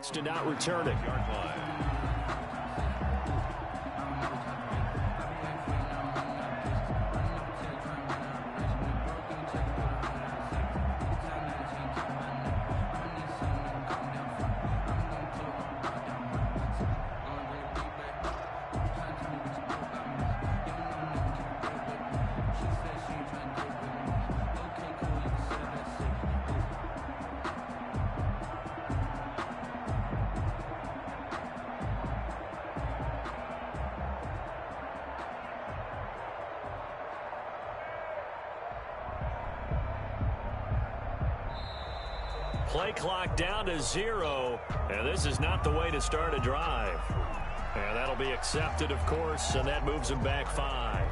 next and not returning. Yard line. Play clock down to 0, and this is not the way to start a drive. And that'll be accepted, of course, and that moves them back 5.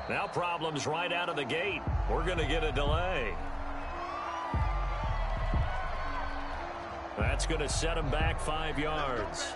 Now problems right out of the gate. We're going to get a delay. That's going to set him back 5 yards.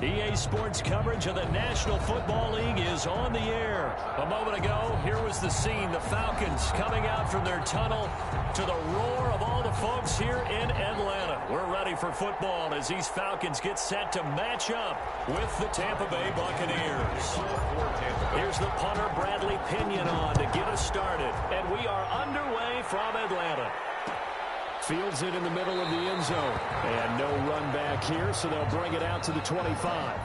EA Sports coverage of the National Football League is on the air. A moment ago, here was the scene. The Falcons coming out from their tunnel to the roar of all the folks here in Atlanta. We're ready for football as these Falcons get set to match up with the Tampa Bay Buccaneers. Here's the punter, Bradley Pinion, on to get us started. And we are underway from Atlanta. Fields it in the middle of the end zone. And no run back here, so they'll bring it out to the 25.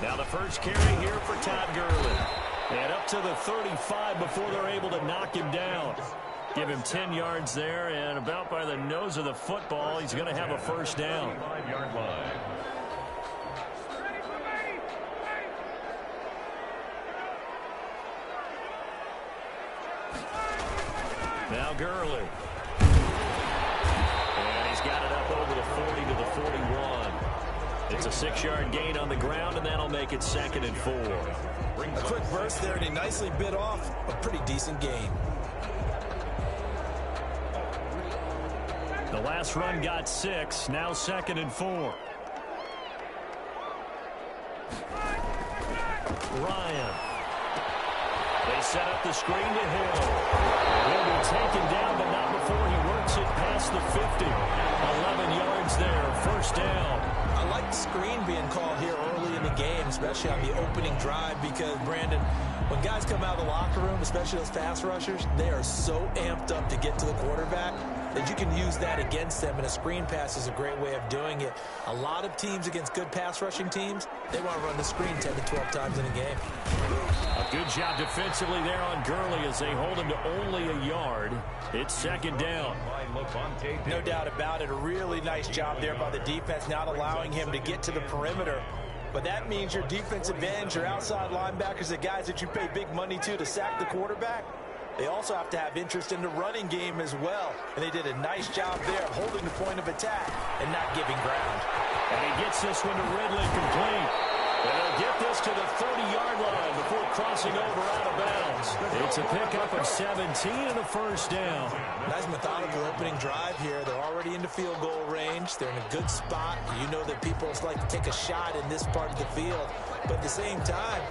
Now the first carry here for Todd Gurley. And up to the 35 before they're able to knock him down. Give him 10 yards there, and about by the nose of the football, he's going to have a first down. 5-yard line. Now Gurley. And he's got it up over the 40 to the 41. It's a 6-yard gain on the ground, and that'll make it 2nd and 4. A quick burst there, and he nicely bit off a pretty decent gain. The last run got 6, now 2nd and 4. Ryan. They set up the screen to Hill. He'll be taken down, but not before he works it past the 50. 11 yards there, 1st down. I like the screen being called here early in the game, especially on the opening drive, because, Brandon, when guys come out of the locker room, especially those pass rushers, they are so amped up to get to the quarterback that you can use that against them, and a screen pass is a great way of doing it. A lot of teams against good pass rushing teams, they want to run the screen 10 to 12 times in a game. A good job defensively there on Gurley as they hold him to only a yard. It's 2nd down. No doubt about it. A really nice job there by the defense, not allowing him to get to the perimeter. But that means your defensive ends, your outside linebackers, the guys that you pay big money to sack the quarterback, they also have to have interest in the running game as well. And they did a nice job there of holding the point of attack and not giving ground. And he gets this one to Ridley complete. And they'll get this to the 30-yard line before crossing over out of bounds. It's a pickup of 17 and a 1st down. Nice methodical opening drive here. They're already into field goal range. They're in a good spot. You know that people like to take a shot in this part of the field. But at the same time,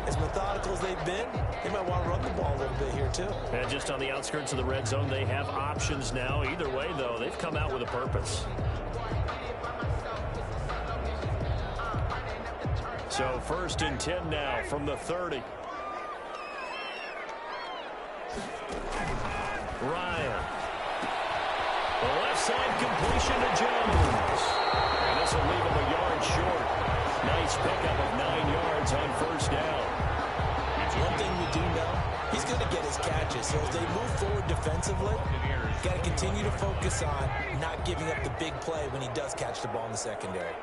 as methodical as they've been, they might want to run the ball a little bit here too. And just on the outskirts of the red zone, they have options now. Either way, though, they've come out with a purpose. So 1st and 10 now from the 30. Ryan. The left side completion to Jones. And this will leave him a yard short. Nice pickup of 9 yards on 1st down. One thing we do know, he's going to get his catches. So as they move forward defensively, got to continue to focus on not giving up the big play when he does catch the ball in the secondary.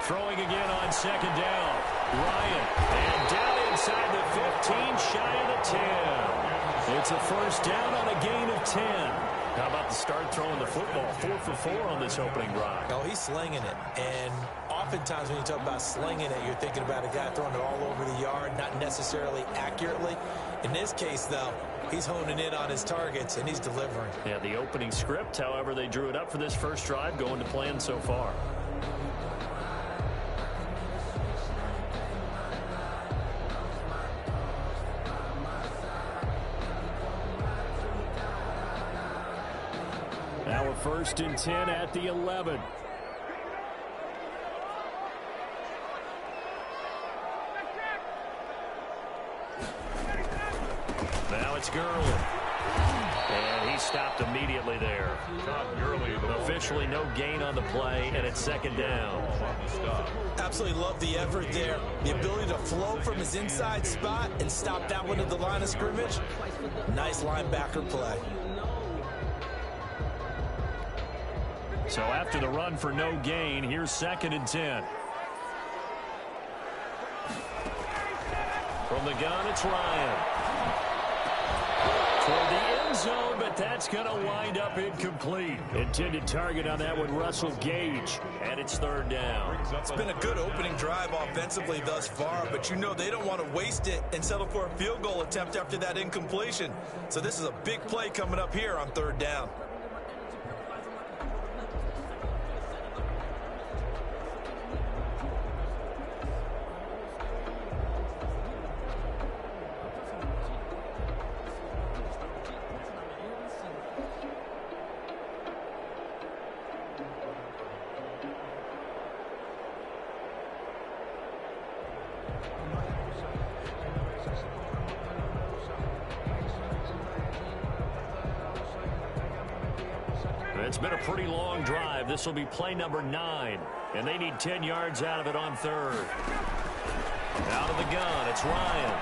Throwing again on 2nd down. Ryan. And down inside the 15, shy of the 10. It's a 1st down on a gain of 10. How about the start throwing the football? 4 for 4 on this opening drive. Oh, he's slinging it. And oftentimes when you talk about slinging it, you're thinking about a guy throwing it all over the yard, not necessarily accurately. In this case, though, he's honing in on his targets, and he's delivering. Yeah, the opening script, however, they drew it up for this first drive, going to plan so far. Now a 1st and 10 at the 11. Now it's Gurley. And he stopped immediately there. Officially no gain on the play, and it's 2nd down. Absolutely love the effort there. The ability to flow from his inside spot and stop that one at the line of scrimmage. Nice linebacker play. So after the run for no gain, here's 2nd and 10. From the gun, it's Ryan. Toward the end zone, but that's going to wind up incomplete. Intended target on that one, Russell Gage, and it's 3rd down. It's been a good opening drive offensively thus far, but you know they don't want to waste it and settle for a field goal attempt after that incompletion. So this is a big play coming up here on 3rd down. It's been a pretty long drive. This will be play number 9. And they need 10 yards out of it on 3rd. Out of the gun, it's Ryan.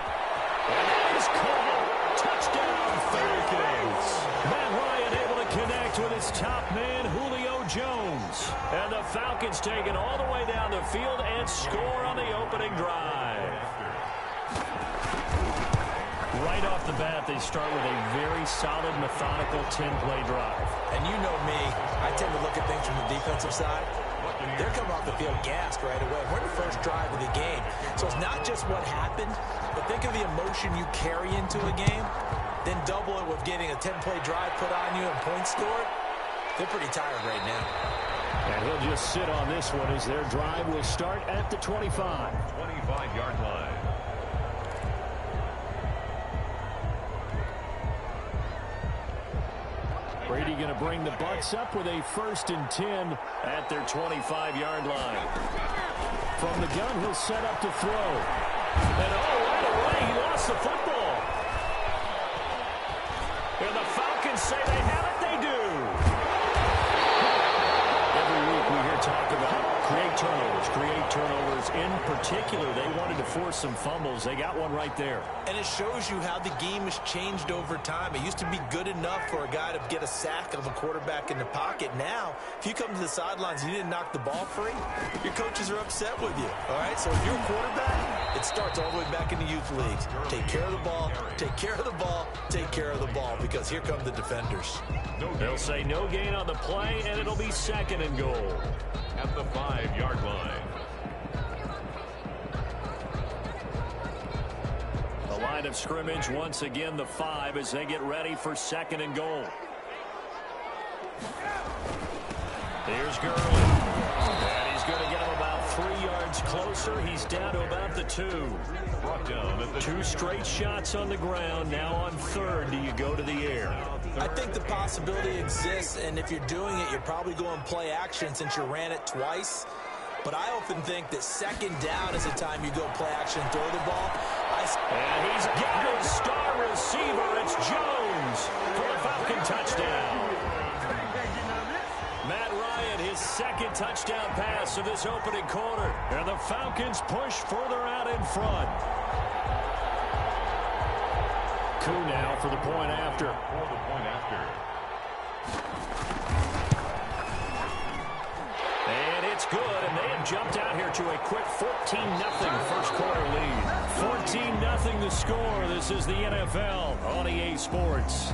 And that is caught. Touchdown, Falcons. Matt Ryan able to connect with his top man, Julio Jones. And the Falcons take it all the way down the field and score on the opening drive. right off the bat, they start with a very solid, methodical 10-play drive. And you know me, I tend to look at things from the defensive side. They're coming off the field gassed right away. We're in the first drive of the game. So it's not just what happened, but think of the emotion you carry into a game, then double it with getting a 10-play drive put on you and points scored. They're pretty tired right now. And he'll just sit on this one as their drive will start at the 25. 25-yard line. Brady going to bring the Bucs up with a 1st and 10 at their 25-yard line. From the gun, he'll set up to throw. And right away, he lost the football. And the Falcons say they have it. They do. Every week we hear talk about create turnovers. In particular, they wanted to force some fumbles. They got one right there. And it shows you how the game has changed over time. It used to be good enough for a guy to get a sack of a quarterback in the pocket. Now, if you come to the sidelines and you didn't knock the ball free, your coaches are upset with you. All right, so if you're a quarterback, it starts all the way back in the youth leagues. Take care of the ball, take care of the ball, take care of the ball, because here come the defenders. They'll say no gain on the play, and it'll be 2nd and goal. At the 5-yard line. The line of scrimmage, once again, the 5 as they get ready for 2nd and goal. Here's Gurley. And he's going to get him about 3 yards closer. He's down to about the 2. Brought down at the 2 straight shots on the ground. Now on 3rd, do you go to the air? I think the possibility exists, and if you're doing it, you're probably going play action since you ran it twice. But I often think that 2nd down is the time you go play action and throw the ball. And he's got his star receiver. It's Jones for the Falcon touchdown. Matt Ryan, his 2nd touchdown pass of this opening quarter. And the Falcons push further out in front. Coup now for the point after. And it's good, and they have jumped out here to a quick 14-0 first quarter lead. 14-0 the score. This is the NFL on EA Sports.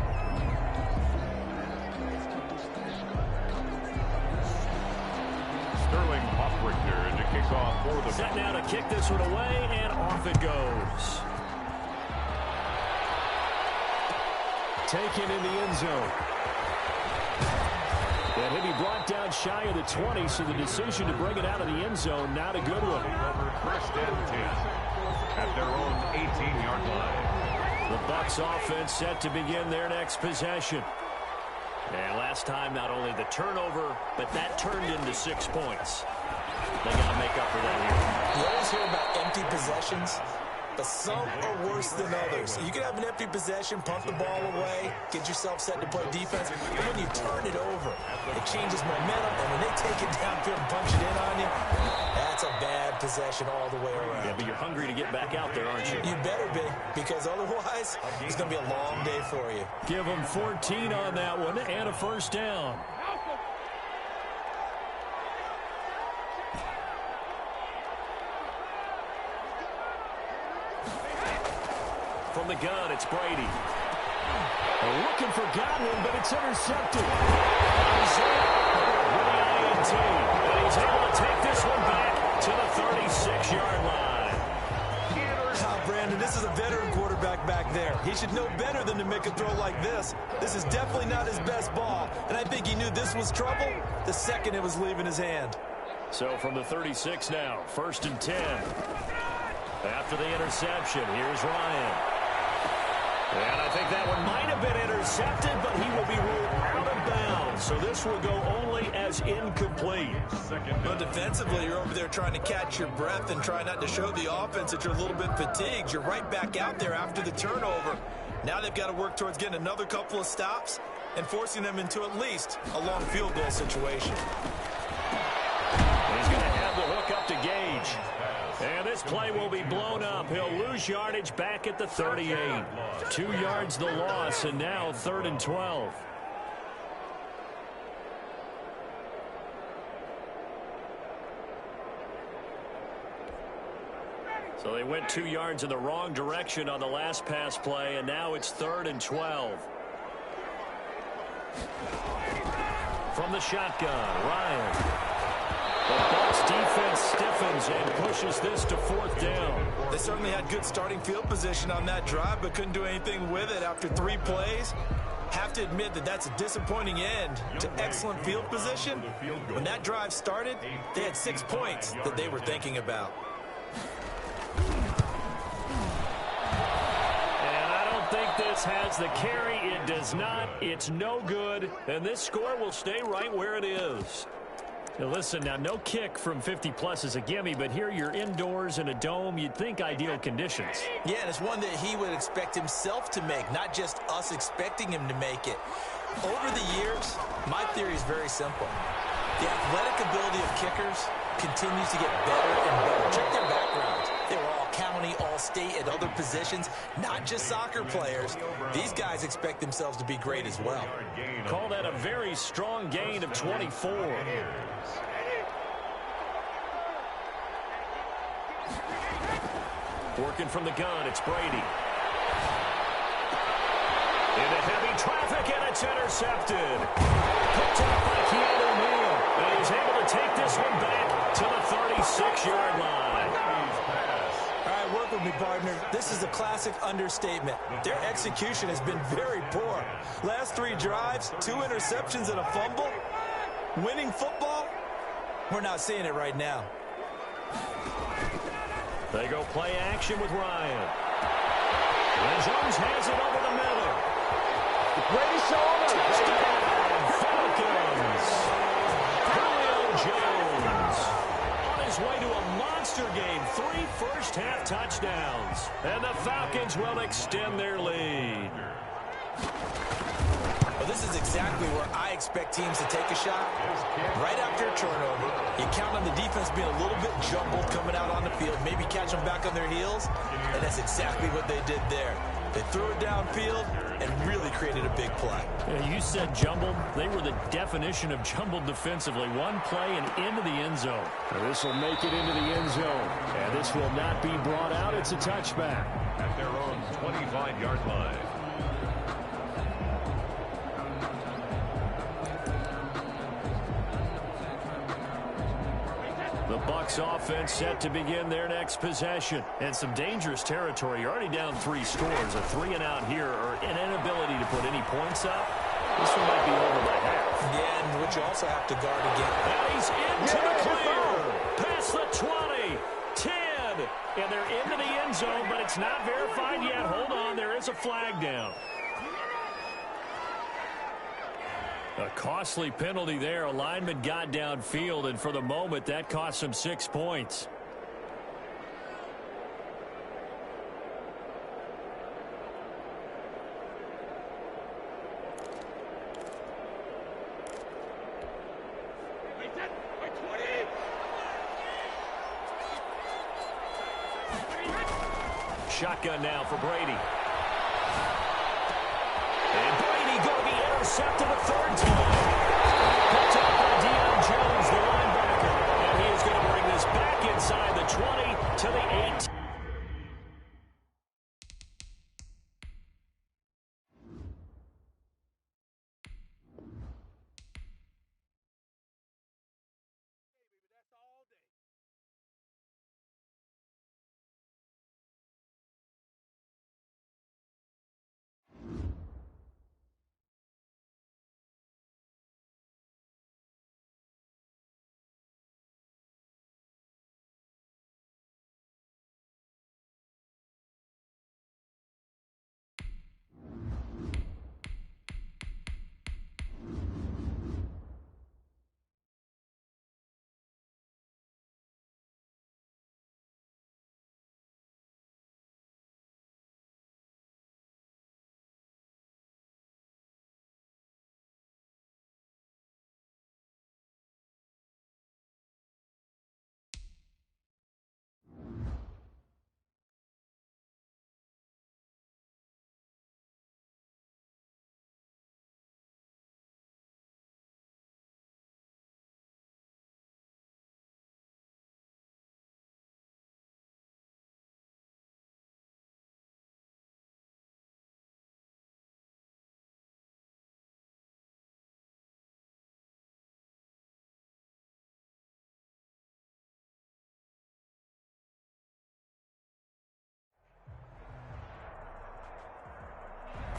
Sterling Hoffrichter to kick off for the... Set now to kick this one away, and off it goes. Taken in the end zone. And he'll be brought down shy of the 20, so the decision to bring it out of the end zone, not a good one. First and 10 at their own 18-yard line. The Bucs offense set to begin their next possession. And last time, not only the turnover, but that turned into 6 points. They got to make up for that here. You always hear about empty possessions, but some are worse than others. You can have an empty possession, punt the ball away, get yourself set to play defense, but when you turn it over, it changes momentum, and when they take it downfield and punch it in on you, that's a bad possession all the way around. Yeah, but you're hungry to get back out there, aren't you? You better be, because otherwise, it's going to be a long day for you. Give them 14 on that one, and a first down. From the gun, it's Brady. Looking for Godwin, but it's intercepted. With the INT, and he's able to take this one back to the 36-yard line. Brandon, this is a veteran quarterback back there. He should know better than to make a throw like this. This is definitely not his best ball, and I think he knew this was trouble the second it was leaving his hand. So from the 36 now, 1st and 10. After the interception, here's Ryan. And I think that one might have been intercepted, but he will be ruled out of bounds. So this will go only as incomplete. But defensively, you're over there trying to catch your breath and try not to show the offense that you're a little bit fatigued. You're right back out there after the turnover. Now they've got to work towards getting another couple of stops and forcing them into at least a long field goal situation. He's going to have the hook up to Gage. And this play will be blown up. He'll lose yardage back at the 38. 2 yards the loss, and now 3rd and 12. So they went 2 yards in the wrong direction on the last pass play, and now it's 3rd and 12. From the shotgun, Ryan. The Bucs defense stiffens and pushes this to 4th down. They certainly had good starting field position on that drive, but couldn't do anything with it after 3 plays. Have to admit that that's a disappointing end to excellent field position. When that drive started, they had 6 points that they were thinking about. And I don't think this has the carry. It does not. It's no good. And this score will stay right where it is. Now listen, now no kick from 50-plus is a gimme, but here you're indoors in a dome. You'd think ideal conditions. Yeah, and it's one that he would expect himself to make, not just us expecting him to make it. Over the years, my theory is very simple. The athletic ability of kickers continues to get better and better. Check their backgrounds. They were all county, all state, at other positions, not just soccer players. These guys expect themselves to be great as well. Call that a very strong gain of 24. Working from the gun, it's Brady. Into heavy traffic, and it's intercepted. Picked up by Keanu Neal. And he's able to take this one back to the 36-yard line. All right, work with me, partner. This is a classic understatement. Their execution has been very poor. Last 3 drives, 2 interceptions and a fumble. Winning football? We're not seeing it right now. They go play action with Ryan. And Jones has it over the middle. Brady shoulder. Touchdown, Falcons. Julio Jones on his way to a monster game. 3 first-half touchdowns. And the Falcons will extend their lead. Well, this is exactly where I expect teams to take a shot. Right after a turnover, you count on the defense being a little bit jumbled coming out on the field, maybe catch them back on their heels, and that's exactly what they did there. They threw it downfield and really created a big play. Yeah, you said jumbled. They were the definition of jumbled defensively. One play and into the end zone. This will make it into the end zone. And this will not be brought out. It's a touchback. At their own 25-yard line. The Bucs offense set to begin their next possession. And some dangerous territory. You're already down 3 scores. A 3-and-out here, or an inability to put any points up. This one might be over by half. Yeah, and which you also have to guard again. And he's into the clear. Past the 20. 10. And they're into the end zone, but it's not verified yet. Hold on. There is a flag down. A costly penalty there. A lineman got downfield, and for the moment, that cost him 6 points. Shotgun now for Brady. And Brady going to be intercepted a 3rd time. Picked up by Deion Jones, the linebacker. And he is going to bring this back inside the 20 to the 18.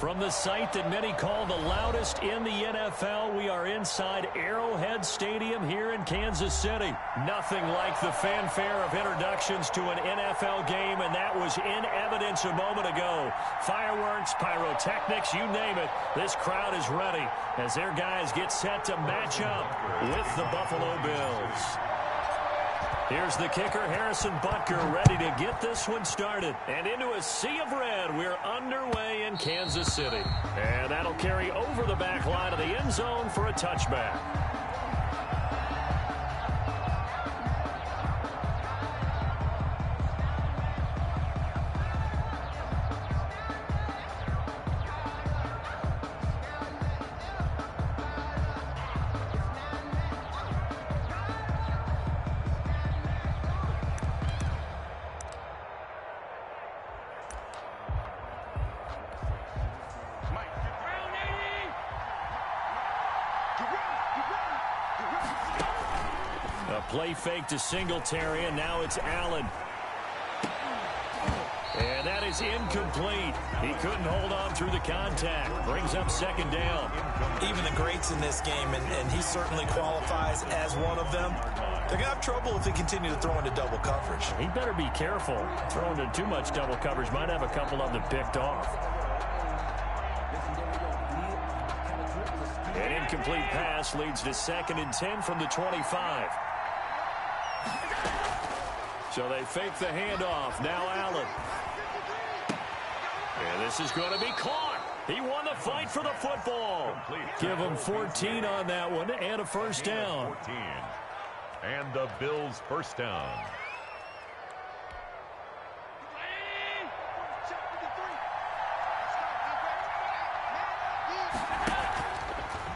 From the site that many call the loudest in the NFL, we are inside Arrowhead Stadium here in Kansas City. Nothing like the fanfare of introductions to an NFL game, and that was in evidence a moment ago. Fireworks, pyrotechnics, you name it. This crowd is ready as their guys get set to match up with the Buffalo Bills. Here's the kicker, Harrison Butker, ready to get this one started. And into a sea of red, we're underway in Kansas City. And that'll carry over the back line of the end zone for a touchback. Play fake to Singletary, and now it's Allen. And that is incomplete. He couldn't hold on through the contact. Brings up second down. Even the greats in this game, and he certainly qualifies as one of them, they're going to have trouble if they continue to throw into double coverage. He better be careful. Throwing into too much double coverage might have a couple of them picked off. An incomplete pass leads to 2nd and 10 from the 25. So they fake the handoff. Now Allen. And this is going to be caught. He won the fight for the football. Give him 14 on that one and a first down. 14. And the Bills' first down.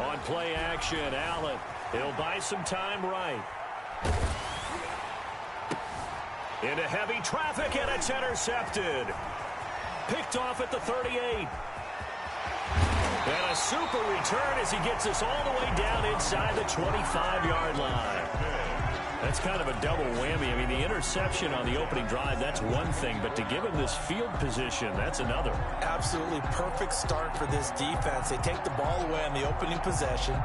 On play action, Allen. He'll buy some time right. Into heavy traffic, and it's intercepted. Picked off at the 38. And a super return as he gets us all the way down inside the 25-yard line. That's kind of a double whammy. I mean, the interception on the opening drive, that's one thing. But to give him this field position, that's another. Absolutely perfect start for this defense. They take the ball away on the opening possession.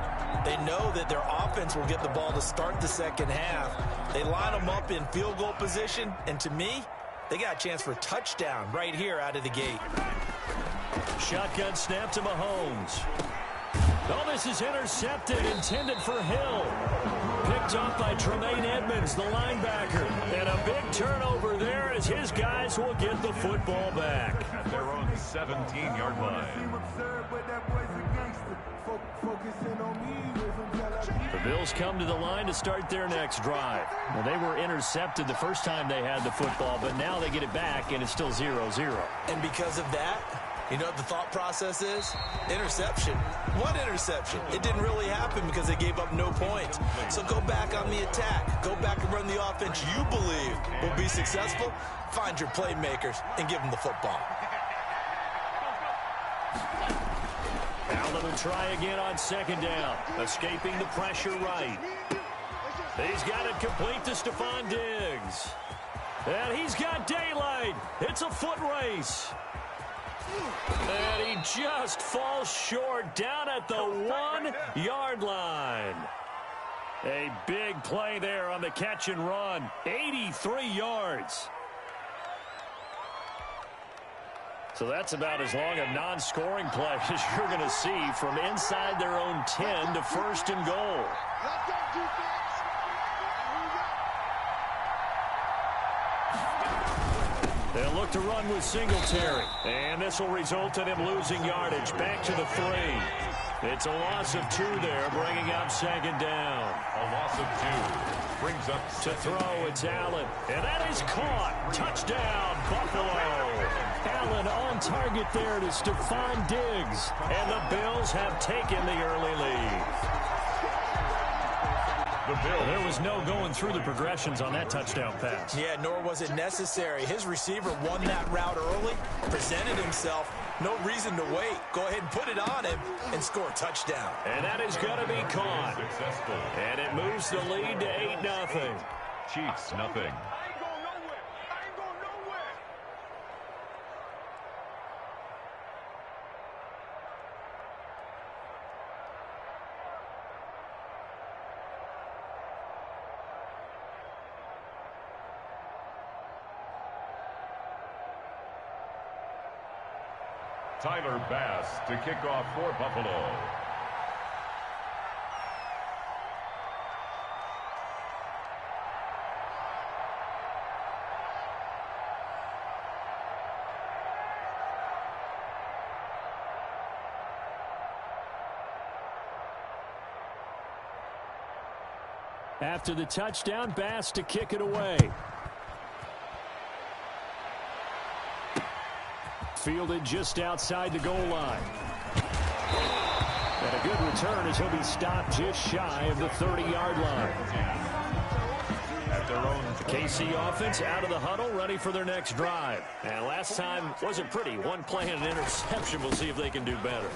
They know that their offense will get the ball to start the second half. They line them up in field goal position. And to me, they got a chance for a touchdown right here out of the gate. Shotgun snap to Mahomes. Oh, this is intercepted, intended for Hill. Picked up by Tremaine Edmonds, the linebacker. And a big turnover there as his guys will get the football back. At their own 17-yard line. The Bills come to the line to start their next drive. Well, they were intercepted the first time they had the football, but now they get it back, and it's still 0-0. And because of that, you know what the thought process is? Interception. What interception? It didn't really happen because they gave up no points. So go back on the attack. Go back and run the offense you believe will be successful. Find your playmakers and give them the football. Allen will try again on second down. Escaping the pressure right. He's got it complete to Stephon Diggs. And he's got daylight. It's a foot race. And he just falls short down at the 1-yard line. A big play there on the catch and run. 83 yards. So that's about as long a non-scoring play as you're going to see from inside their own 10 to 1st and goal. They'll look to run with Singletary. And this will result in him losing yardage. Back to the 3. It's a loss of 2 there, bringing up second down. A loss of 2 brings up to throw. It's Allen. And that is caught. Touchdown, Buffalo. Allen on target there to Stephon Diggs. And the Bills have taken the early lead. There was no going through the progressions on that touchdown pass. Yeah, nor was it necessary. His receiver won that route early, presented himself. No reason to wait. Go ahead and put it on him and score a touchdown. And that is going to be caught. Successful. And it moves the lead to 8-0. Chiefs, nothing. Tyler Bass to kick off for Buffalo. After the touchdown, Bass to kick it away. Fielded just outside the goal line. And a good return as he'll be stopped just shy of the 30-yard line. At their own KC offense out of the huddle, ready for their next drive. And last time wasn't pretty. One play and an interception. We'll see if they can do better.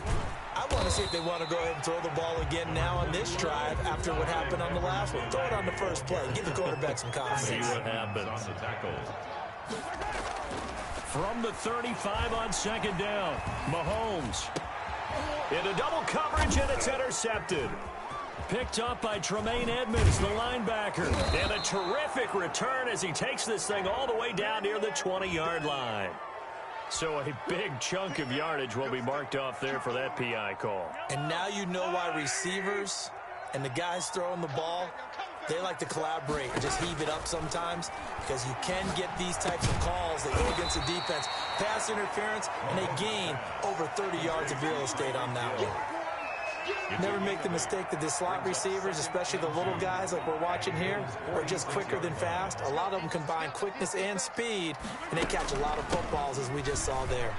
I want to see if they want to go ahead and throw the ball again now on this drive after what happened on the last one. Throw it on the first play. Give the quarterback some confidence. See what happens. From the 35 on second down, Mahomes into double coverage, and it's intercepted. Picked up by Tremaine Edmonds, the linebacker. And a terrific return as he takes this thing all the way down near the 20-yard line. So a big chunk of yardage will be marked off there for that PI call. And now you know why receivers and the guys throwing the ball, they like to collaborate and just heave it up sometimes, because you can get these types of calls that go against the defense. Pass interference, and they gain over 30 yards of real estate on that one. Never make the mistake that the slot receivers, especially the little guys like we're watching here, are just quicker than fast. A lot of them combine quickness and speed, and they catch a lot of footballs, as we just saw there.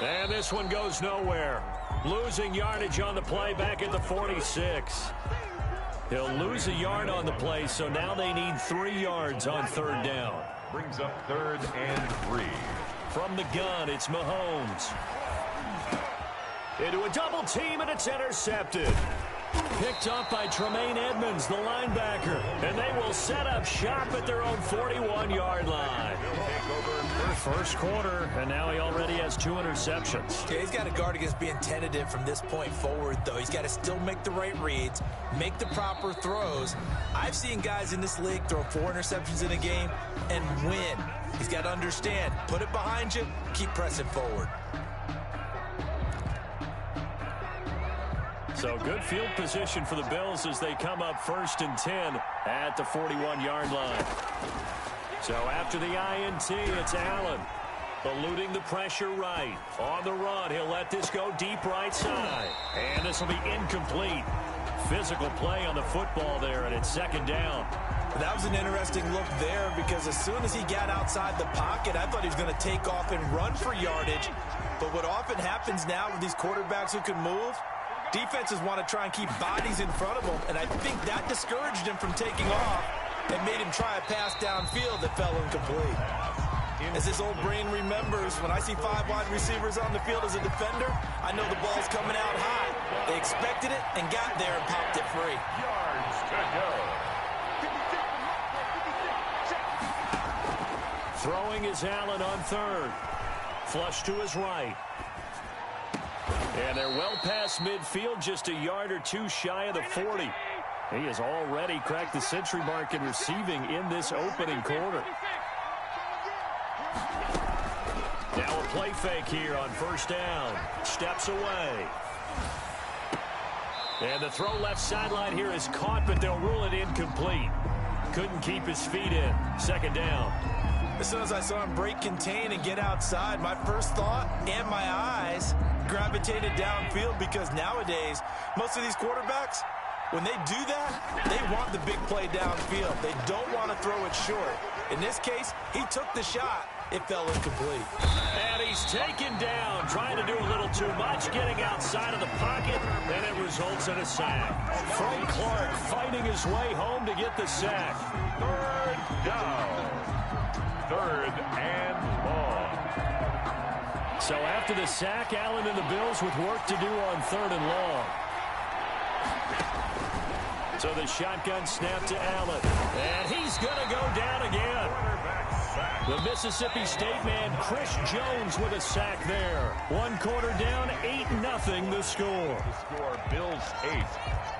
And this one goes nowhere. Losing yardage on the play back at the 46. He'll lose a yard on the play, so now they need 3 yards on third down. Brings up 3rd and 3. From the gun, it's Mahomes. Into a double team, and it's intercepted. Picked up by Tremaine Edmonds, the linebacker. And they will set up shop at their own 41-yard line. First quarter, and now he already has 2 interceptions. Okay, he's got to guard against being tentative from this point forward, though. He's got to still make the right reads, make the proper throws. I've seen guys in this league throw 4 interceptions in a game and win. He's got to understand, put it behind you, keep pressing forward. So good field position for the Bills as they come up 1st and 10 at the 41-yard line. So after the INT, it's Allen eluding the pressure right. On the run, he'll let this go deep right side. And this will be incomplete. Physical play on the football there, and it's 2nd down. That was an interesting look there, because as soon as he got outside the pocket, I thought he was going to take off and run for yardage. But what often happens now with these quarterbacks who can move, defenses want to try and keep bodies in front of them, and I think that discouraged him from taking off and made him try a pass downfield that fell incomplete. As his old brain remembers, when I see 5 wide receivers on the field as a defender, I know the ball's coming out high. They expected it and got there and popped it free. Yards to go. Throwing is Allen on 3rd. Flush to his right. And they're well past midfield, just a yard or 2 shy of the 40. He has already cracked the century mark in receiving in this opening quarter. Now a play fake here on 1st down. Steps away. And the throw left sideline here is caught, but they'll rule it incomplete. Couldn't keep his feet in. 2nd down. As soon as I saw him break contain and get outside, my first thought and my eyes gravitated downfield, because nowadays, most of these quarterbacks, when they do that, they want the big play downfield. They don't want to throw it short. In this case, he took the shot. It fell incomplete. And he's taken down, trying to do a little too much, getting outside of the pocket, and it results in a sack. Frank Clark fighting his way home to get the sack. 3rd down. 3rd and long. So after the sack, Allen and the Bills with work to do on 3rd and long. So the shotgun snap to Allen. And he's going to go down again. The Mississippi State man, Chris Jones, with a sack there. 1 quarter down, 8-0 the score. The score, Bills 8,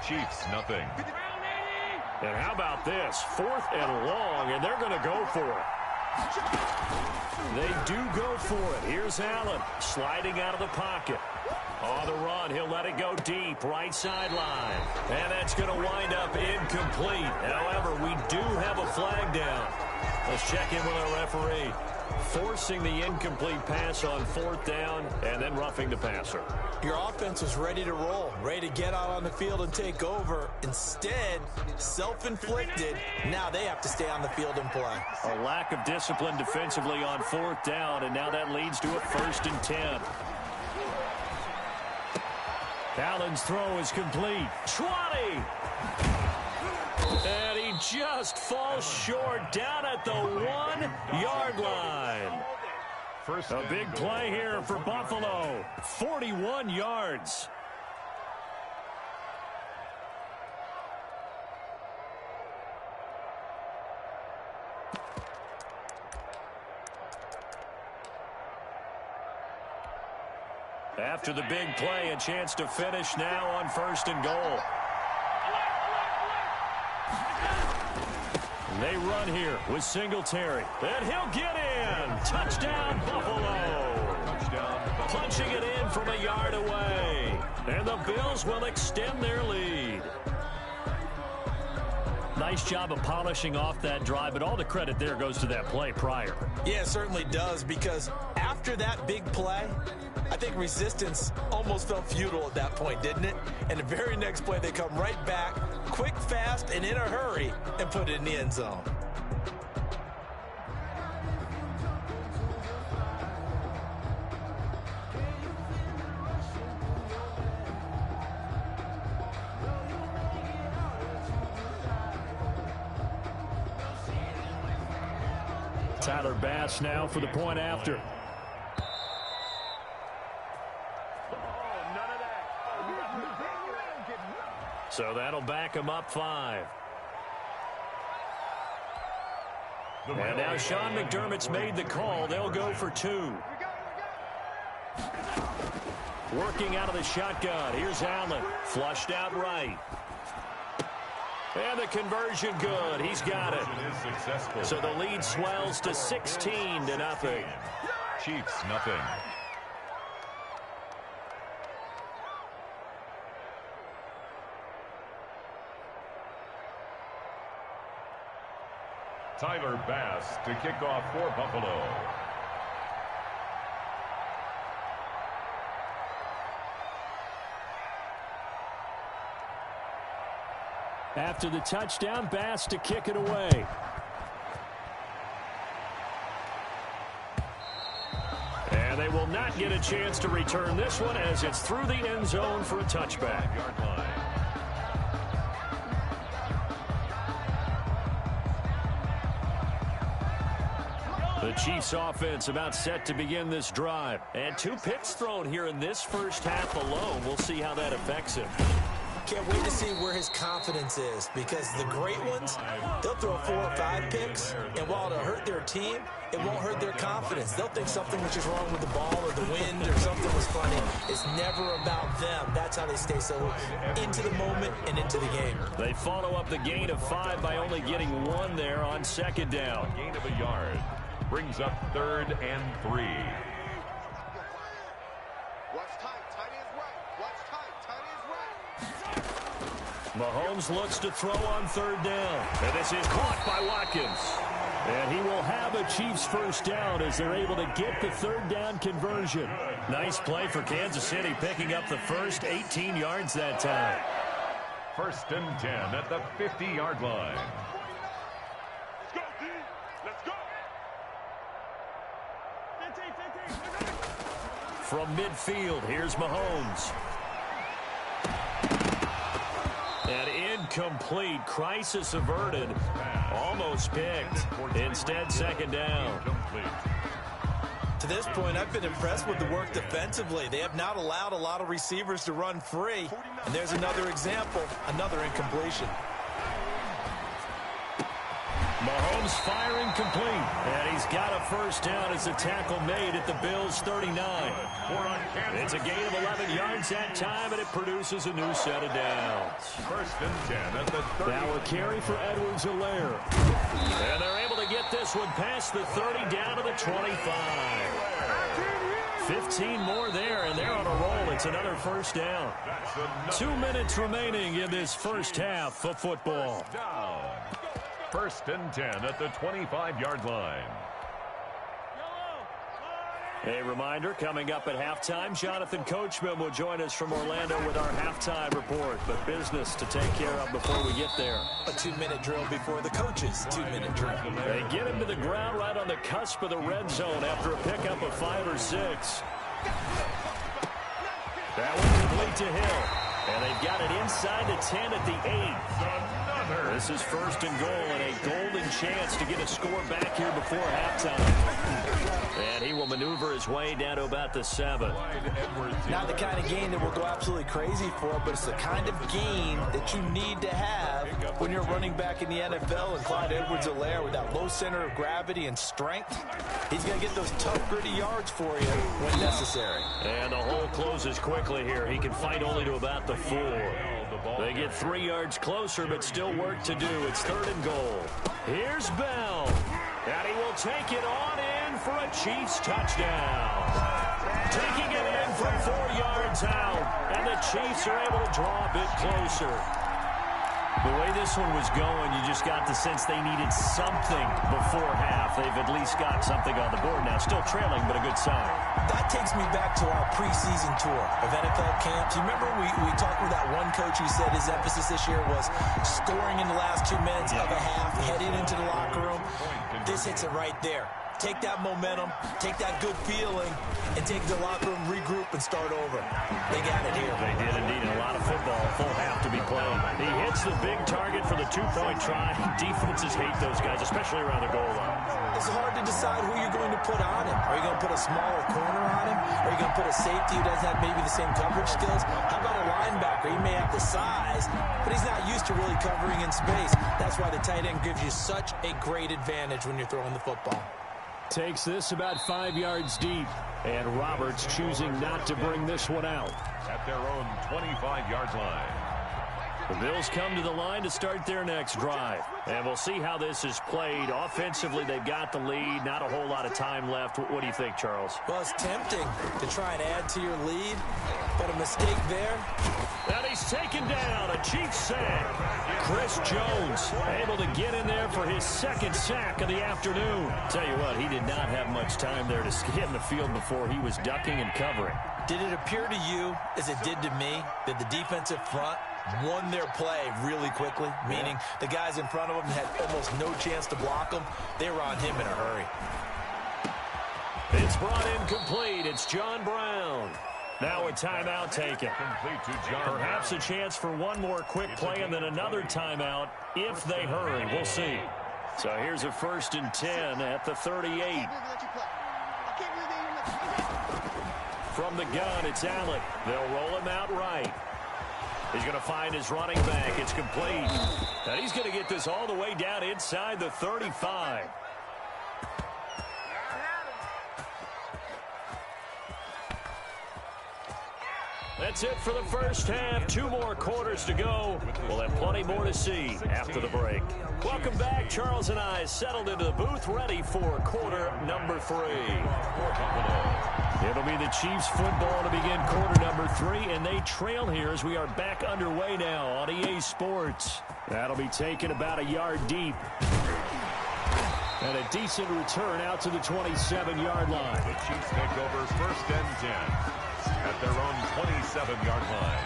Chiefs 0. And how about this? 4th and long, and they're going to go for it. They do go for it. Here's Allen sliding out of the pocket. On the run, he'll let it go deep, right sideline. And that's going to wind up incomplete. However, we do have a flag down. Let's check in with our referee. Forcing the incomplete pass on 4th down and then roughing the passer. Your offense was ready to roll, ready to get out on the field and take over. Instead, self-inflicted. Now they have to stay on the field and play. A lack of discipline defensively on 4th down, and now that leads to a 1st and 10. Allen's throw is complete. 20! And he just falls short down at the 1-yard line. A big play here for Buffalo. 41 yards. After the big play, a chance to finish now on 1st and goal. They run here with Singletary. And he'll get in. Touchdown, Buffalo. Punching it in from a yard away. And the Bills will extend their lead. Nice job of polishing off that drive, but all the credit there goes to that play prior. Yeah, it certainly does, because after that big play, I think resistance almost felt futile at that point, didn't it? And the very next play, they come right back, quick, fast, and in a hurry, and put it in the end zone. Tyler Bass now for the point after. So that'll back him up 5. And now Sean McDermott's made the call. They'll go for 2. Working out of the shotgun. Here's Allen. Flushed out right. And the conversion good. He's got it. So the lead swells to 16-0. Chiefs, nothing. Tyler Bass to kick off for Buffalo. After the touchdown, Bass to kick it away. And they will not get a chance to return this one as it's through the end zone for a touchback. The Chiefs offense about set to begin this drive. And 2 picks thrown here in this first half alone. We'll see how that affects him. Can't wait to see where his confidence is, because the great ones, they'll throw 4 or 5 picks, and while it'll hurt their team, it won't hurt their confidence. They'll think something was just wrong with the ball or the wind or something was funny. It's never about them. That's how they stay so into the moment and into the game. They follow up the gain of 5 by only getting 1 there on 2nd down. Gain of a yard. Brings up 3rd and 3. Mahomes looks to throw on 3rd down. And this is caught by Watkins. And he will have a Chiefs first down as they're able to get the 3rd down conversion. Nice play for Kansas City, picking up the first 18 yards that time. 1st and 10 at the 50-yard line. Let's go, D. Let's go. From midfield, here's Mahomes. And incomplete. Crisis averted. Almost picked. Instead, 2nd down. To this point, I've been impressed with the work defensively. They have not allowed a lot of receivers to run free. And there's another example, another incompletion. Mahomes firing complete. And he's got a first down as the tackle made at the Bills' 39. It's a gain of 11 yards that time, and it produces a new set of downs. 1st and 10 at the 30. Now a carry for Edwards-Helaire. And they're able to get get this one past the 30 down to the 25. 15 more there, and they're on a roll. It's another first down. 2 minutes remaining in this first half of football. First and 10 at the 25-yard line. A reminder, coming up at halftime, Jonathan Coachman will join us from Orlando with our halftime report. But business to take care of before we get there. A 2-minute drill before the coaches' 2-minute drill. They get him to the ground right on the cusp of the red zone after a pickup of 5 or 6. That one complete to Hill. And they've got it inside the 10 at the 8. This is first and goal and a golden chance to get a score back here before halftime. And he will maneuver his way down to about the 7. Not the kind of game that we'll go absolutely crazy for, but it's the kind of game that you need to have when you're running back in the NFL. And Clyde Edwards-Helaire, with that low center of gravity and strength, he's going to get those tough, gritty yards for you when necessary. And the hole closes quickly here. He can fight only to about the 4. They get 3 yards closer, but still work to do. It's third and goal. Here's Bell. And he will take it on in for a Chiefs touchdown. Taking it in from 4 yards out. And the Chiefs are able to draw a bit closer. The way this one was going, you just got the sense they needed something before half. They've at least got something on the board now. Still trailing, but a good sign. That takes me back to our preseason tour of NFL camps. You remember we talked with that one coach who said his emphasis this year was scoring in the last 2 minutes of a half, heading into the locker room. This hits it right there. Take that momentum, take that good feeling, and take the locker room, regroup, and start over. They got it here. They did indeed. A lot of football, full half to be played. He hits the big target for the 2-point try. Defenses hate those guys, especially around the goal line. It's hard to decide who you're going to put on him. Are you going to put a smaller corner on him? Are you going to put a safety who doesn't have maybe the same coverage skills? How about a linebacker? He may have the size, but he's not used to really covering in space. That's why the tight end gives you such a great advantage when you're throwing the football. Takes this about 5 yards deep. And Roberts choosing not to bring this one out. At their own 25-yard line. The Bills come to the line to start their next drive. And we'll see how this is played. Offensively, they've got the lead. Not a whole lot of time left. What do you think, Charles? Well, it's tempting to try and add to your lead, but a mistake there. And he's taken down. A Chiefs sack. Chris Jones able to get in there for his second sack of the afternoon. Tell you what, he did not have much time there to get in the field before he was ducking and covering. Did it appear to you, as it did to me, that the defensive front won their play really quickly? Meaning the guys in front of them had almost no chance to block them. They were on him in a hurry. It's brought in complete. It's John Brown. Now a timeout taken. Perhaps a chance for one more quick play and then another timeout if they hurry. We'll see. So here's a first and 10 at the 38. From the gun, it's Allen. They'll roll him out right. He's going to find his running back. It's complete. And he's going to get this all the way down inside the 35. That's it for the first half. 2 more quarters to go. We'll have plenty more to see after the break. Welcome back. Charles and I settled into the booth, ready for quarter number 3. It'll be the Chiefs football to begin quarter number 3, and they trail here as we are back underway now on EA Sports. That'll be taken about a yard deep. And a decent return out to the 27-yard line. The Chiefs take over first and 10 at their own 27-yard line.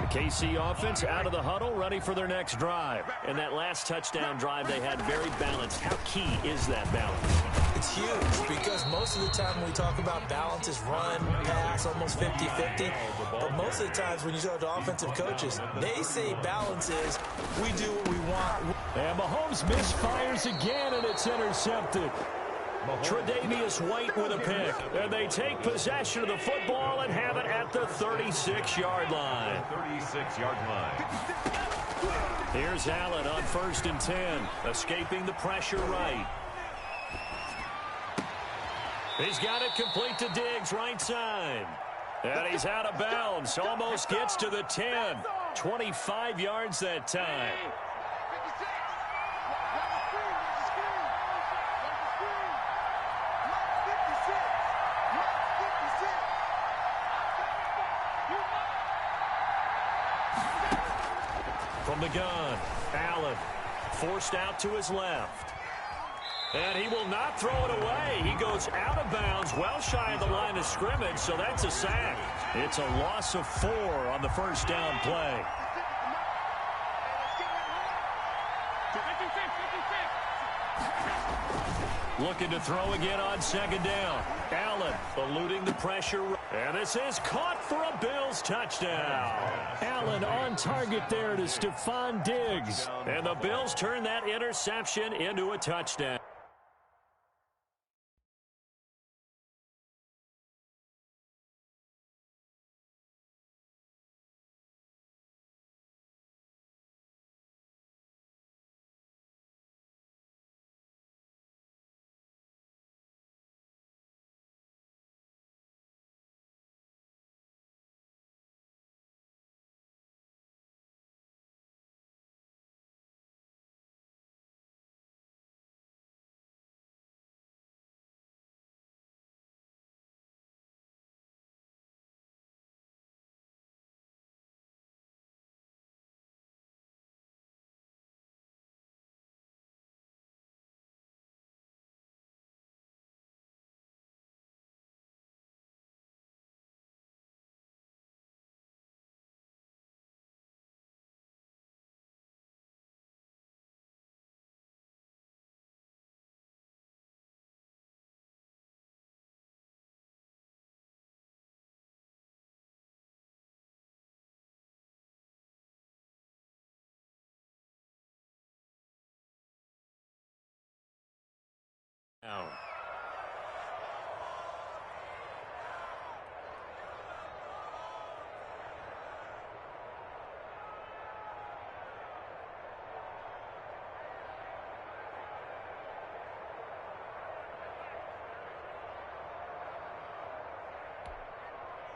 The KC offense out of the huddle, ready for their next drive. And that last touchdown drive they had very balanced. How key is that balance? It's huge because most of the time when we talk about balance is run, pass, almost 50-50. But most of the times when you talk to offensive coaches, they say balance is we do what we want. And Mahomes misfires again, and it's intercepted. Tre'Davious White with a pick. And they take possession of the football and have it at the 36-yard line. 36-yard line. Here's Allen on first and 10, escaping the pressure right. He's got it complete to Diggs, right side. And he's out of bounds. Almost gets to the 10. 25 yards that time. From the gun, Allen forced out to his left. And he will not throw it away. He goes out of bounds, well shy of the line of scrimmage, so that's a sack. It's a loss of 4 on the first down play. Looking to throw again on second down. Allen eluding the pressure. And this is caught for a Bills touchdown. Allen on target there to Stephon Diggs. And the Bills turn that interception into a touchdown.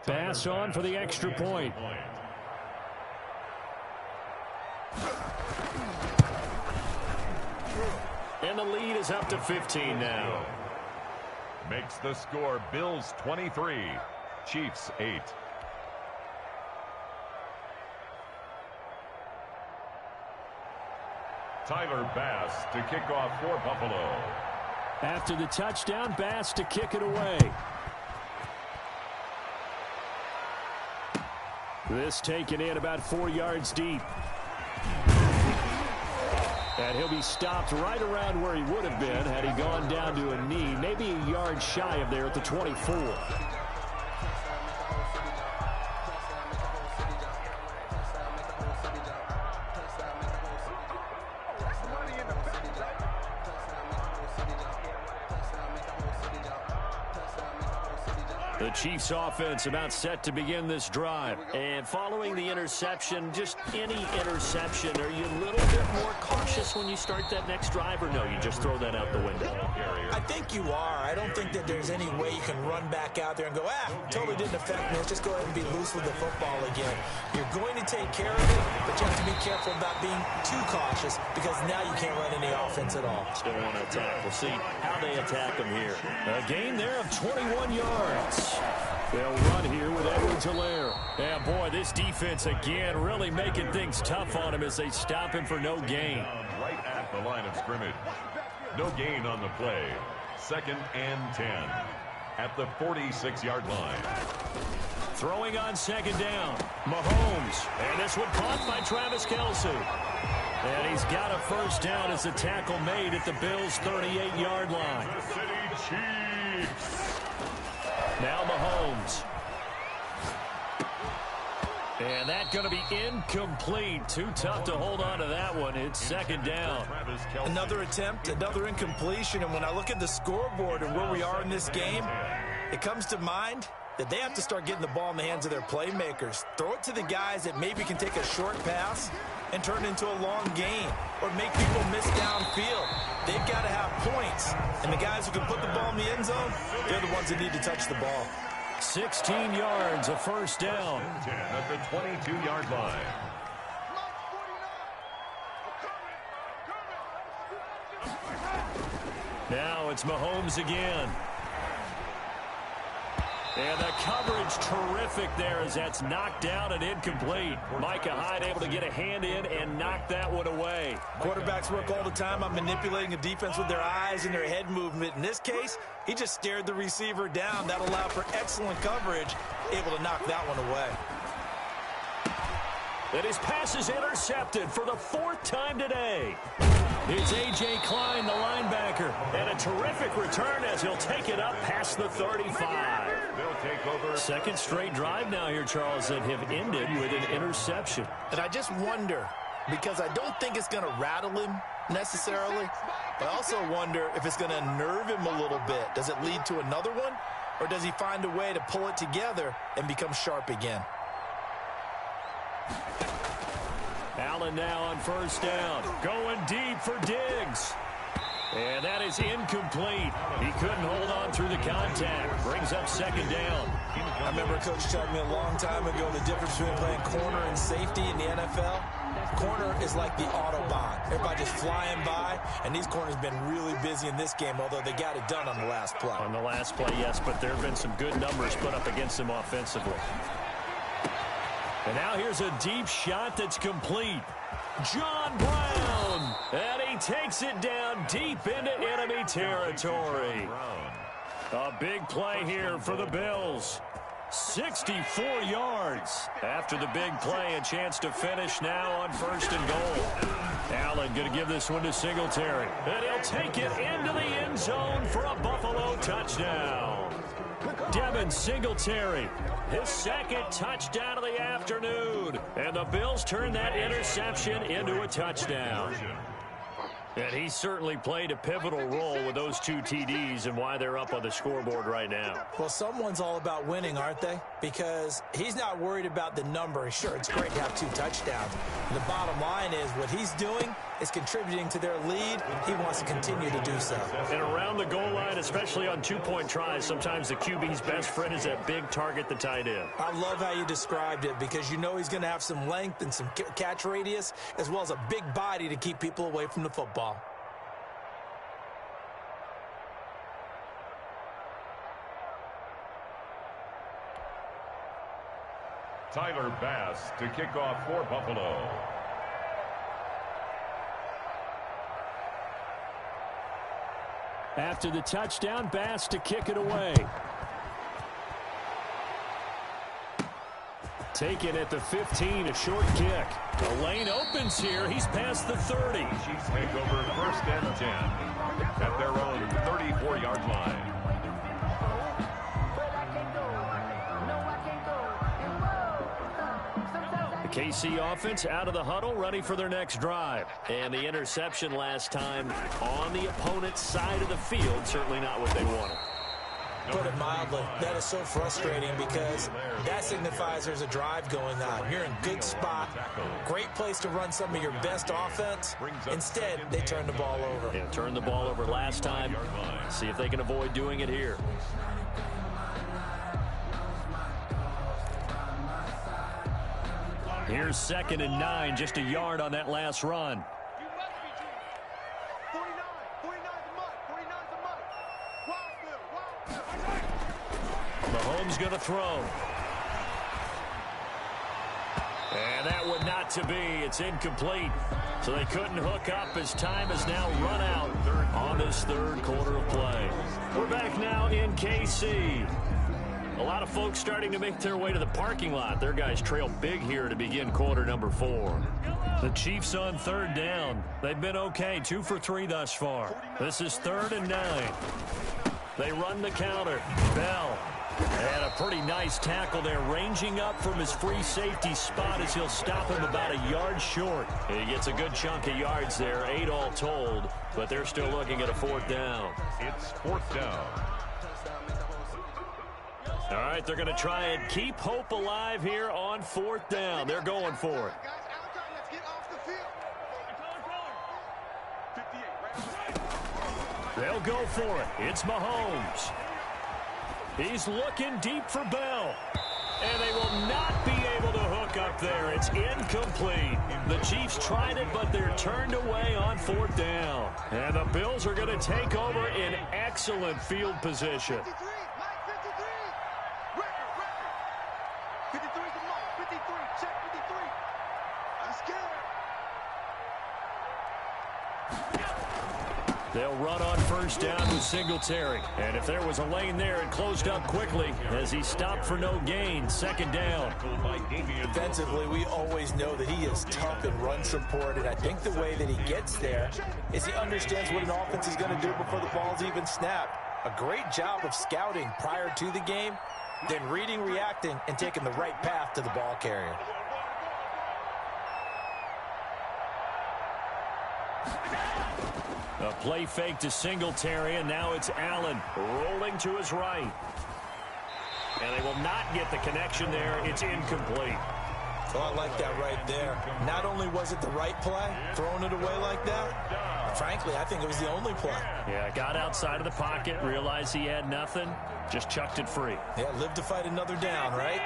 Pass on for the extra point. And the lead is up to 15 now. Makes the score Bills 23, Chiefs 8. Tyler Bass to kick off for Buffalo. After the touchdown, Bass to kick it away. This taken in about 4 yards deep. And he'll be stopped right around where he would have been had he gone down to a knee, maybe a yard shy of there at the 24. The Chiefs offense about set to begin this drive. And following the interception, just any interception, are you a little bit more cautious when you start that next drive, or no, you just throw that out the window? I think you are. I don't think that there's any way you can run back out there and go, totally didn't affect me. Let's just go ahead and be loose with the football again. You're going to take care of it, but you have to be careful about being too cautious because now you can't run any offense at all. Still want to attack. We'll see how they attack them here. A gain there of 21 yards. They'll run here with Edwards-Helaire. Yeah, boy, this defense again really making things tough on him as they stop him for no gain. Right at the line of scrimmage. No gain on the play. 2nd and 10 at the 46-yard line. Throwing on second down, Mahomes. And this one caught by Travis Kelce. And he's got a first down as the tackle made at the Bills' 38-yard line. The City Chiefs. Now Mahomes. And that's going to be incomplete. Too tough to hold on to that one. It's second down. Another attempt, another incompletion. And when I look at the scoreboard and where we are in this game, it comes to mind that they have to start getting the ball in the hands of their playmakers. Throw it to the guys that maybe can take a short pass and turn it into a long gain or make people miss downfield. They've got to have points. And the guys who can put the ball in the end zone, they're the ones that need to touch the ball. 16 yards, a first down. 10 at the 22-yard line. Now it's Mahomes again. And the coverage terrific there as that's knocked down and incomplete. Micah Hyde able to get a hand in and knock that one away. Quarterbacks work all the time on manipulating a defense with their eyes and their head movement. In this case, he just stared the receiver down. That allowed for excellent coverage, able to knock that one away. And his pass is intercepted for the 4th time today. It's A.J. Klein, the linebacker, and a terrific return as he'll take it up past the 35. They'll take over. Second straight drive now here, Charles, that have ended with an interception. And I just wonder, because I don't think it's going to rattle him necessarily, but I also wonder if it's going to unnerve him a little bit. Does it lead to another one, or does he find a way to pull it together and become sharp again? Allen now on first down. Going deep for Diggs. And that is incomplete. He couldn't hold on through the contact. Brings up second down. I remember a coach telling me a long time ago the difference between playing corner and safety in the NFL. Corner is like the Autobahn. Everybody just flying by, and these corners have been really busy in this game, although they got it done on the last play. On the last play, yes, but there have been some good numbers put up against him offensively. And now here's a deep shot that's complete. John Brown, and he takes it down deep into enemy territory. A big play here for the Bills. 64 yards. After the big play, a chance to finish now on first and goal. Allen going to give this one to Singletary. And he'll take it into the end zone for a Buffalo touchdown. Devin Singletary, his second touchdown of the afternoon. And the Bills turn that interception into a touchdown. And he certainly played a pivotal role with those 2 TDs and why they're up on the scoreboard right now. Well, someone's all about winning, aren't they? Because he's not worried about the number. Sure, it's great to have 2 touchdowns. The bottom line is what he's doing is contributing to their lead. He wants to continue to do so. And around the goal line, especially on 2-point tries, sometimes the QB's best friend is that big target, the tight end. I love how you described it because you know he's going to have some length and some catch radius as well as a big body to keep people away from the football. Tyler Bass to kick off for Buffalo. After the touchdown, Bass to kick it away. Taken at the 15, a short kick. The lane opens here. He's past the 30. Chiefs take over first and 10 at their own 34-yard line. The KC offense out of the huddle, ready for their next drive. And the interception last time on the opponent's side of the field, certainly not what they wanted. Put it mildly, that is so frustrating because that signifies there's a drive going on. You're in good spot, great place to run some of your best offense. Instead, they turn the ball over. Yeah, turned the ball over last time. See if they can avoid doing it here. Here's 2nd and 9, just a yard on that last run. Mahomes going to throw. And that would not to be. It's incomplete. So they couldn't hook up as time has now run out on this 3rd quarter of play. We're back now in KC. A lot of folks starting to make their way to the parking lot. Their guys trail big here to begin quarter number 4. The Chiefs on 3rd down. They've been okay, 2 for 3 thus far. This is 3rd and 9. They run the counter. Bell. And a pretty nice tackle there, ranging up from his free safety spot as he'll stop him about a yard short. And he gets a good chunk of yards there, 8 all told, but they're still looking at a 4th down. It's 4th down. All right, they're going to try and keep hope alive here on 4th down. They're going for it. They'll go for it. It's Mahomes. He's looking deep for Bell. And they will not be able to hook up there. It's incomplete. The Chiefs tried it, but they're turned away on 4th down. And the Bills are going to take over in excellent field position. They'll run on first down with Singletary. And if there was a lane there, it closed up quickly as he stopped for no gain. Second down. Defensively, we always know that he is tough in run support, and I think the way that he gets there is he understands what an offense is going to do before the ball's even snapped. A great job of scouting prior to the game, then reading, reacting, and taking the right path to the ball carrier. A play fake to Singletary, and now it's Allen rolling to his right. And they will not get the connection there. It's incomplete. So I like that right there. Not only was it the right play, throwing it away like that, frankly, I think it was the only play. Yeah, got outside of the pocket, realized he had nothing, just chucked it free. Yeah, live to fight another down, right?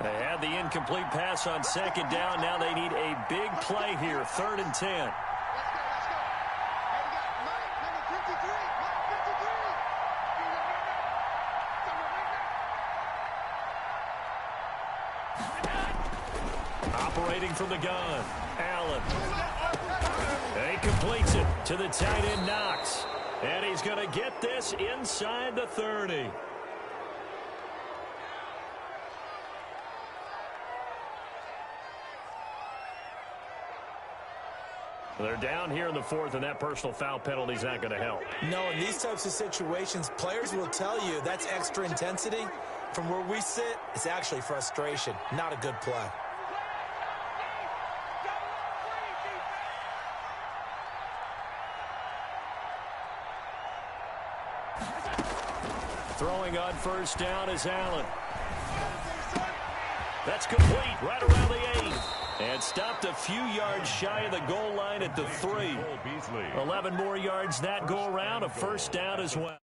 They had the incomplete pass on second down. Now they need a big play here, 3rd and 10. Operating from the gun, Allen. And he completes it to the tight end, Knox. And he's going to get this inside the 30. They're down here in the 4th, and that personal foul penalty is not going to help. No, in these types of situations, players will tell you that's extra intensity. From where we sit, it's actually frustration, not a good play. Throwing on first down is Allen. That's complete right around the 8. And stopped a few yards shy of the goal line at the 3. 11 more yards that go around, a first down as well.